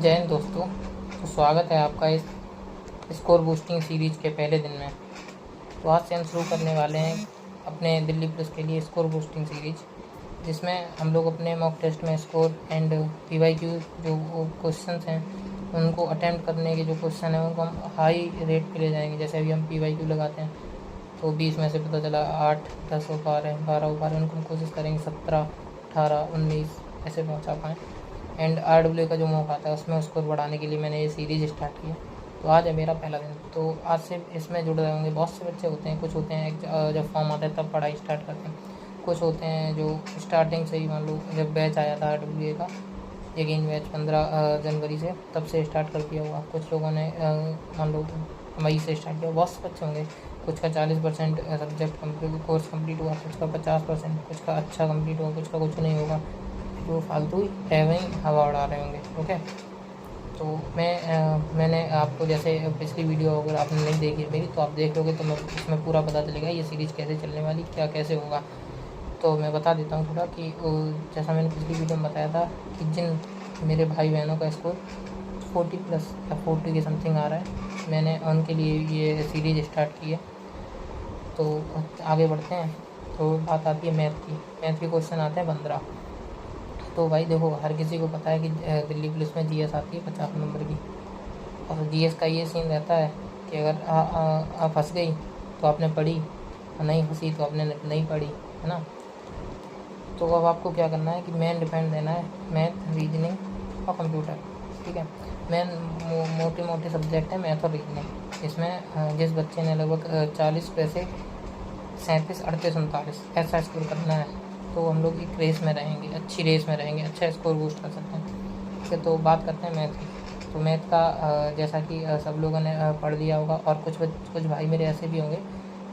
जय हिंद दोस्तों। तो स्वागत है आपका इस स्कोर बूस्टिंग सीरीज के पहले दिन में। तो आज से हम शुरू करने वाले हैं अपने दिल्ली पुलिस के लिए स्कोर बूस्टिंग सीरीज, जिसमें हम लोग अपने मॉक टेस्ट में स्कोर एंड पीवाईक्यू जो क्वेश्चंस हैं उनको अटेम्प्ट करने के जो क्वेश्चन हैं उनको हम हाई रेट पे ले जाएंगे। जैसे अभी हम पीवाईक्यू लगाते हैं तो 20 में से पता चला 8, 10 हो पा रहे हैं, 12 हो पा रहे हैं, उनको हम कोशिश करेंगे 17, 18, 19 ऐसे पहुँचा पाएँ। एंड RW का जो मौका आता है उसमें स्कोर बढ़ाने के लिए मैंने ये सीरीज़ स्टार्ट किया। तो आज है मेरा पहला दिन। तो आज से इसमें जुड़ रहे होंगे बहुत से बच्चे होते हैं। कुछ होते हैं जब फॉर्म आता है तब पढ़ाई स्टार्ट करते हैं, कुछ होते हैं जो स्टार्टिंग से ही, मान लो जब बैच आया था RWA का यकीन बैच 15 जनवरी से, तब से स्टार्ट कर दिया हुआ। कुछ लोगों ने मान लो मई से स्टार्ट किया। बहुत से बच्चे होंगे, कुछ का 40% सब्जेक्ट कम्प्लीट कोर्स कंप्लीट हुआ, कुछ का 50%, कुछ का अच्छा कंप्लीट हुआ, कुछ का कुछ नहीं होगा। तो फालतू ही वहीं हवा उड़ा रहे होंगे। ओके, तो मैंने आपको, जैसे पिछली वीडियो अगर आपने नहीं देखी मेरी तो आप देख लोगे तो मैं उसमें पूरा पता चलेगा ये सीरीज़ कैसे चलने वाली, क्या कैसे होगा। तो मैं बता देता हूँ थोड़ा कि जैसा मैंने पिछली वीडियो में बताया था कि जिन मेरे भाई बहनों का स्कोर 40+ या 40 के समथिंग आ रहा है, मैंने उनके लिए ये सीरीज़ स्टार्ट की है। तो आगे बढ़ते हैं। तो बात आती है मैथ के क्वेश्चन आते हैं 15। तो भाई देखो, हर किसी को पता है कि दिल्ली पुलिस में GS आती है 50 नंबर की। और GS का ये सीन रहता है कि अगर आप फंस गई तो आपने पढ़ी, और नहीं फंसी तो आपने नहीं पढ़ी, है ना। तो अब आपको क्या करना है कि मेन डिपेंड देना है मैथ, रीजनिंग और कंप्यूटर। ठीक है, मेन मोटे सब्जेक्ट है मैथ और रीजनिंग। इसमें जिस बच्चे ने लगभग 40 पैसे 37, 38, 39 ऐसा स्कोर करना है तो हम लोग एक रेस में रहेंगे, अच्छी रेस में रहेंगे, अच्छा स्कोर बूस्ट कर सकते हैं। ठीक है, तो बात करते हैं मैथ की। तो मैथ का जैसा कि सब लोगों ने पढ़ लिया होगा, और कुछ भाई मेरे ऐसे भी होंगे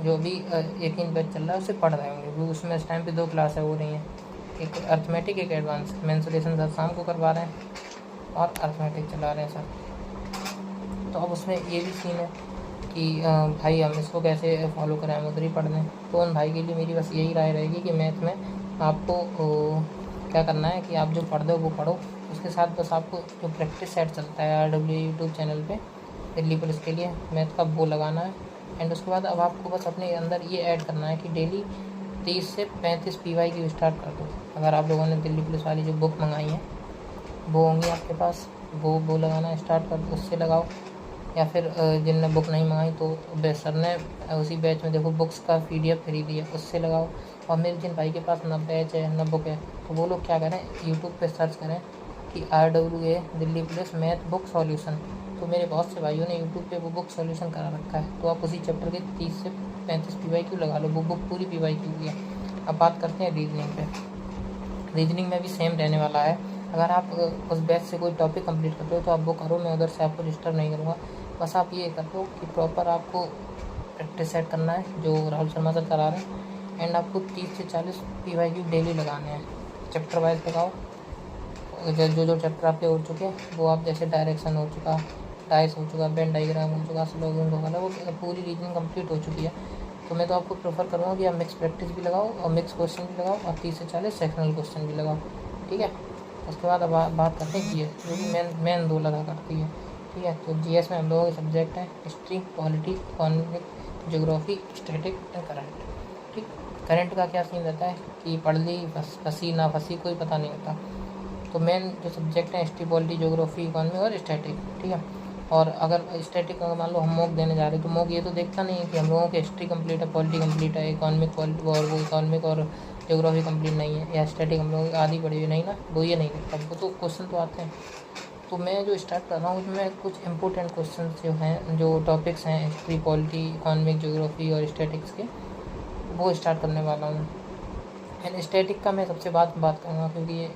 जो भी यकीन बैच चल रहा है उसे पढ़ रहे होंगे, क्योंकि उसमें इस टाइम पे 2 क्लासें हो रही हैं, एक अर्थमेटिक एक एडवांस। मेंसुरेशन सर शाम को करवा रहे हैं और अर्थमेटिक चला रहे हैं सर। तो अब उसमें ये भी सीन है कि भाई हम इसको कैसे फॉलो करें, हम उधर ही पढ़ लें। तो उन भाई के लिए मेरी बस यही राय रहेगी कि मैथ में आपको क्या करना है कि आप जो पढ़ दो वो पढ़ो, उसके साथ बस आपको जो प्रैक्टिस सेट चलता है RWA यूट्यूब चैनल पे दिल्ली पुलिस के लिए मैथ का, वो लगाना है। एंड उसके बाद अब आपको बस अपने अंदर ये ऐड करना है कि डेली 30 से 35 PYQ स्टार्ट कर दो। अगर आप लोगों ने दिल्ली पुलिस वाली जो बुक मंगाई है वो होंगी आपके पास, वो लगाना स्टार्ट कर दो, उससे लगाओ। या फिर जिनने बुक नहीं मंगाई तो सर ने उसी बैच में देखो बुक्स का PDF फ्री दिया, उससे लगाओ। और मेरे जिन भाई के पास ना बैच है ना बुक है तो वो लोग क्या करें, यूट्यूब पे सर्च करें कि RWA Delhi police math book solution. तो मेरे बहुत से भाइयों ने यूट्यूब पे वो बुक सॉल्यूशन करा रखा है। तो आप उसी चैप्टर के 30 से 35 PYQ लगा लो, वो बुक पूरी PYQ की है। अब बात करते हैं रीजनिंग पे। रीजनिंग में भी सेम रहने वाला है। अगर आप उस बैच से कोई टॉपिक कंप्लीट करते हो तो आप वो करो, मैं उधर से आपको डिस्टर्ब नहीं करूँगा। बस आप ये कर दो कि प्रॉपर आपको प्रैक्टिस सेट करना है जो राहुल शर्मा सर करा रहे हैं। एंड आपको 30 से 40 PYQ डेली लगाने हैं, चैप्टर वाइज लगाओ। जो चैप्टर आपके हो चुके हैं वो आप, जैसे डायरेक्शन हो चुका, डाइस हो चुका, वेन डायग्राम हो चुका, स्लोगन हो गया, वो पूरी रीजनिंग कंप्लीट हो चुकी है। तो मैं तो आपको प्रेफर करूँगा कि आप मिक्स प्रैक्टिस भी लगाओ और मिक्स क्वेश्चन भी लगाओ और 30 से 40 सेक्शनल क्वेश्चन भी लगाओ। ठीक है, उसके बाद अब बात करते हैं GS, जो कि मेन रोल अदा करती है। ठीक है, तो GS में हम लोगों के सब्जेक्ट हैं history, polity, economic, geography, static and current. ठीक, करंट का क्या सीन रहता है कि पढ़ ली फंसी ना फंसी कोई पता नहीं होता। तो मेन जो सब्जेक्ट हैं हिस्ट्री, पॉलिटी, ज्योग्राफी, इकोनॉमी और स्टैटिक। ठीक है, और अगर स्टैटिक मान लो हम मॉक देने जा रहे हैं तो मॉक ये तो देखता नहीं है कि हम लोगों की हिस्ट्री कंप्लीट है, पॉलिटी कंप्लीट है, इकोनॉमिक और वो इकोनॉमिक और ज्योग्राफी कंप्लीट नहीं है, या स्टैटिक हम लोग आधी पढ़ी हुई नहीं ना, वो ये नहीं देखता। वो तो क्वेश्चन तो आते हैं। तो मैं जो स्टार्ट कर रहा हूँ उसमें कुछ इंपॉर्टेंट क्वेश्चन जो हैं, जो टॉपिक्स हैं हिस्ट्री, पॉलिटी, इकोनॉमिक, ज्योग्राफी और स्टैटिक्स के, वो स्टार्ट करने वाला हूँ। एंड स्टैटिक का मैं सबसे बात करूँगा क्योंकि ये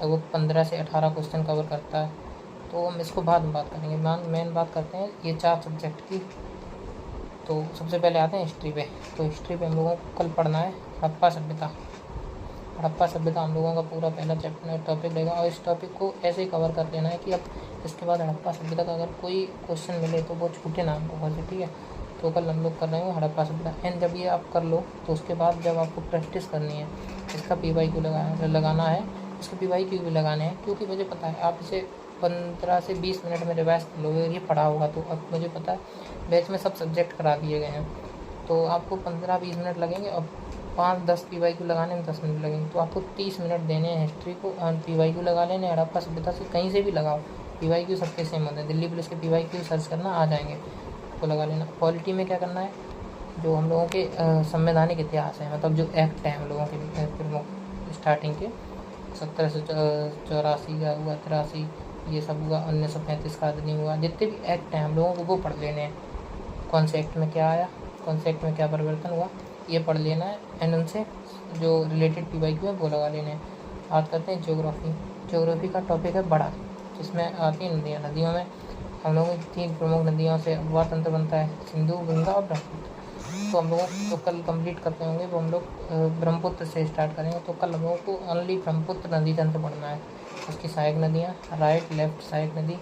लगभग 15 से 18 क्वेश्चन कवर करता है, तो हम इसको बाद में बात करेंगे। मेन बात करते हैं ये 4 सब्जेक्ट की। तो सबसे पहले आते हैं हिस्ट्री पे। तो हिस्ट्री पे हम लोगों को कल पढ़ना है हड़प्पा सभ्यता। हड़प्पा सभ्यता हम लोगों का पूरा पहला चैप्टर टॉपिक रहेगा, और इस टॉपिक को ऐसे ही कवर कर लेना है कि अब इसके बाद हड़प्पा सभ्यता का अगर कोई क्वेश्चन मिले तो वो छूटे ना हमको वैसे। ठीक है, तो कल हम लोग कर रहे हैं हड़प्पा सभ्यता। एंड जब ये आप कर लो तो उसके बाद जब आपको प्रैक्टिस करनी है, इसका PYQ लगाना है, इसके PYQ भी लगाने हैं, क्योंकि मुझे पता है आप इसे 15 से 20 मिनट में रिवाइज कर लोगे ये पढ़ा होगा तो। अब मुझे पता है बैच में सब सब्जेक्ट करा दिए गए हैं, तो आपको 15-20 मिनट लगेंगे और 5-10 PYQ लगाने में 10 मिनट लगेंगे, तो आपको 30 मिनट देने हैं हिस्ट्री को। और PYQ लगा लेने, हड़प्पा सभ्यता से कहीं से भी लगाओ, PYQ सबके सेम होते हैं। दिल्ली पुलिस के PYQ सर्च करना आ जाएंगे, तो लगा लेना। पॉलिटी में क्या करना है, जो हम लोगों के संवैधानिक इतिहास है, मतलब जो एक्ट है हम लोगों के प्रमुख स्टार्टिंग के 1784 का हुआ, 83 ये सब हुआ, 1935 का अधिनियम हुआ, जितने भी एक्ट हैं हम लोगों को वो पढ़ लेने हैं। कौन से एक्ट में क्या आया, कौन से एक्ट में क्या परिवर्तन हुआ, ये पढ़ लेना है। एंड उनसे जो रिलेटेड PYQ है वो लगा लेने हैं। बात करते हैं ज्योग्राफी। ज्योग्राफी का टॉपिक है बड़ा, जिसमें आती है नदियाँ। नदियों में हम लोगों की 3 प्रमुख नदियों से उपवा तंत्र बनता है, सिंधु, गंगा और ब्रह्मपुत्र। तो हम लोगों को कल कंप्लीट करते होंगे, वो हम लोग ब्रह्मपुत्र से स्टार्ट करेंगे। तो कल हम लोगों को ओनली ब्रह्मपुत्र नदी तंत्र पढ़ना है, उसकी सहायक नदियाँ, राइट लेफ्ट सहायक नदी,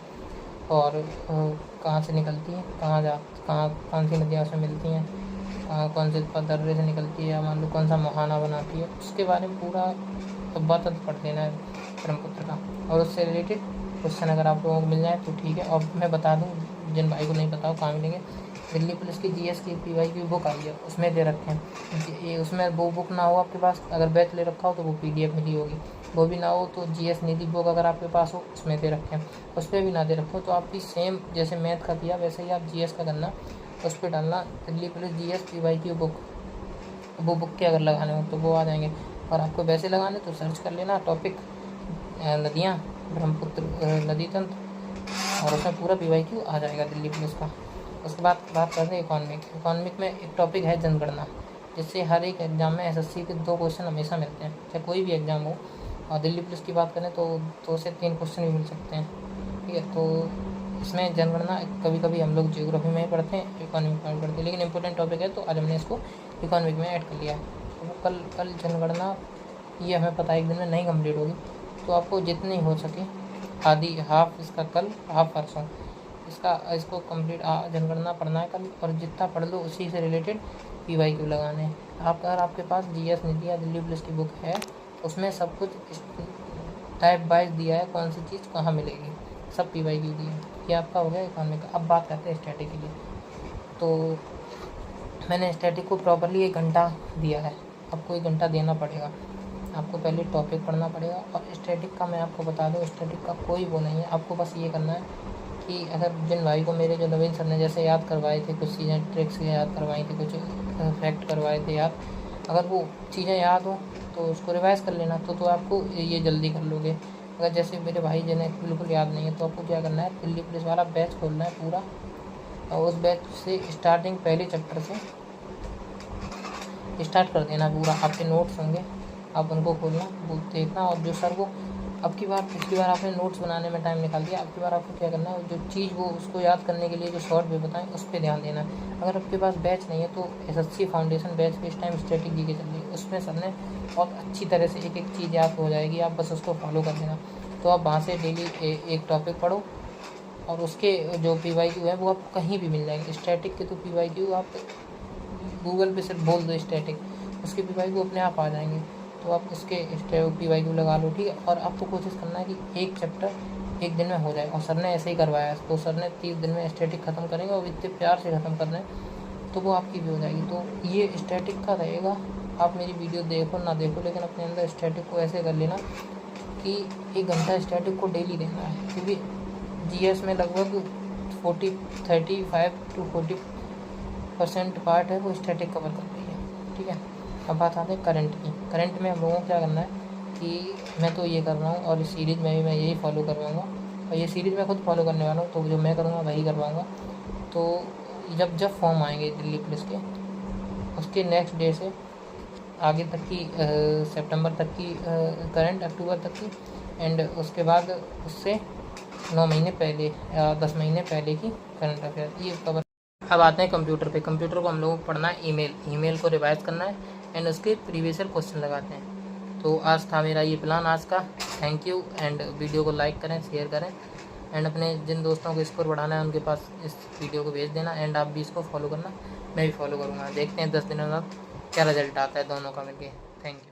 और कहाँ से निकलती है, कहाँ कौन सी नदियाँ उसमें मिलती हैं, कौन से दर्रे से निकलती है, मान लो कौन सा मुहाना बनाती है, उसके बारे में पूरा उपवा तंत्र पढ़ लेना है ब्रह्मपुत्र का। और उससे रिलेटेड क्वेश्चन अगर आप लोगों को मिल जाए तो ठीक है। और मैं बता दूँ जिन भाई को नहीं पता हो कहाँ मिलेंगे, दिल्ली पुलिस की GS की PYQ बुक आई है, उसमें दे रखे हैं। उसमें वो बुक ना हो आपके पास, अगर बैच ले रखा हो तो वो PDF मिली होगी, वो भी ना हो तो GS निधि बुक अगर आपके पास हो उसमें दे रखे हैं। उस पर भी ना दे रखो तो आप भी सेम जैसे मैथ का किया वैसे ही आप GS का करना, उस पर डालना Delhi police GS PYQ book. वो बुक के अगर लगाने हो तो वो आ जाएंगे, और आपको वैसे लगाने तो सर्च कर लेना टॉपिक नदियाँ, ब्रह्मपुत्र नदी तंत्र, और उसमें पूरा PYQ आ जाएगा दिल्ली पुलिस का। उसके बाद बात करते हैं इकोनॉमिक में एक टॉपिक है जनगणना, जिससे हर एक एग्ज़ाम में SSC के 2 क्वेश्चन हमेशा मिलते हैं, चाहे कोई भी एग्ज़ाम हो। और दिल्ली पुलिस की बात करें तो 2 से 3 क्वेश्चन भी मिल सकते हैं, ठीक है। तो इसमें जनगणना कभी कभी हम लोग जियोग्राफी में ही पढ़ते हैं, इकोनॉमिक में पढ़ते हैं, लेकिन इंपॉर्टेंट टॉपिक है तो आज हमने इसको इकोनॉमिक में ऐड कर लिया है। तो वो कल जनगणना ये हमें पता है एक दिन में नहीं कम्प्लीट होगी, तो आपको जितनी हो सके आधी हाफ इसका कल, हाफ परसों इसको कंप्लीट जनगणना पढ़ना है कल, और जितना पढ़ लो उसी से रिलेटेड PYQ लगाने हैं। अगर आपके पास GS निधि या दिल्ली पुलिस की बुक है, उसमें सब कुछ टाइप वाइज दिया है, कौन सी चीज़ कहाँ मिलेगी, सब PYQ दी है। ये आपका हो गया इकोनॉमिक का। अब बात करते हैं स्टैटिक के लिए। तो मैंने स्टैटिक को प्रॉपरली 1 घंटा दिया है, आपको 1 घंटा देना पड़ेगा। आपको पहले टॉपिक पढ़ना पड़ेगा, और स्टैटिक का मैं आपको बता दूं, स्टैटिक का कोई वो नहीं है। आपको बस ये करना है कि अगर जिन भाई को मेरे जो नवीन सर ने जैसे याद करवाए थे, कुछ चीज़ें ट्रिक्स याद करवाई थी, कुछ फैक्ट करवाए थे याद, अगर वो चीज़ें याद हो तो उसको रिवाइज कर लेना, तो आपको ये जल्दी कर लोगे। अगर जैसे मेरे भाई जिन्हें बिल्कुल याद नहीं है, तो आपको क्या करना है, दिल्ली पुलिस वाला बैच खोलना है पूरा, और उस बैच से स्टार्टिंग पहले चैप्टर से स्टार्ट कर देना पूरा। आपके नोट्स होंगे, आप उनको खोलना, वो देखना, और जो सर को पिछली बार आपने नोट्स बनाने में टाइम निकाल दिया, आपकी बार आपको क्या करना है, जो चीज़ वो उसको याद करने के लिए जो शॉर्ट वे बताएं उस पर ध्यान देना है। अगर आपके पास बैच नहीं है तो SSC फाउंडेशन बैच पे इस टाइम स्टैटिक जी के चल रही है, उसमें सर ने बहुत अच्छी तरह से एक चीज़ याद हो जाएगी, आप बस उसको फॉलो कर देना। तो आप वहाँ से डेली एक टॉपिक पढ़ो, और उसके जो PYQ है वो आपको कहीं भी मिल जाएंगे। स्टैटिक के तो PYQ आप गूगल पे सिर्फ बोल दो स्टैटिक, उसके PYQ अपने आप आ जाएंगे। तो आप उसके PYQ लगा लो, ठीक है। और आपको कोशिश करना है कि एक चैप्टर 1 दिन में हो जाए, और सर ने ऐसे ही करवाया है, तो सर ने 30 दिन में स्टैटिक ख़त्म करेंगे, और इतने प्यार से ख़त्म कर रहे हैं, तो वो आपकी भी हो जाएगी। तो ये स्टैटिक का रहेगा। आप मेरी वीडियो देखो ना देखो, लेकिन अपने अंदर स्टैटिक को ऐसे कर लेना कि 1 घंटा स्टैटिक को डेली देना है, क्योंकि GS में लगभग 35 to 40% पार्ट है वो स्टैटिक कवर कर रही है, ठीक है। अब बात आते हैं करंट की। करंट में हम लोगों को क्या करना है कि मैं तो ये कर रहा हूँ, और इस सीरीज़ में भी मैं यही फॉलो करवाऊँगा, और ये सीरीज़ मैं खुद फॉलो करने वाला हूँ, तो जो मैं करूँगा वही करवाऊँगा। तो जब फॉर्म आएंगे दिल्ली पुलिस के, उसके नेक्स्ट डे से आगे तक की सितंबर तक की करंट, अक्टूबर तक की, एंड उसके बाद उससे 9 महीने पहले या 10 महीने पहले की करंट अफेयर, ये कवर। अब आते हैं कंप्यूटर पे। कंप्यूटर को हम लोगों को पढ़ना है ईमेल को रिवाइज करना है, एंड उसके प्रीवियस ईयर क्वेश्चन लगाते हैं। तो आज था मेरा ये प्लान आज का। थैंक यू, एंड वीडियो को लाइक करें, शेयर करें, एंड अपने जिन दोस्तों को स्कोर बढ़ाना है उनके पास इस वीडियो को भेज देना, एंड आप भी इसको फॉलो करना, मैं भी फॉलो करूँगा। देखते हैं 10 दिनों बाद क्या रिजल्ट आता है दोनों का मिलके। Thank you.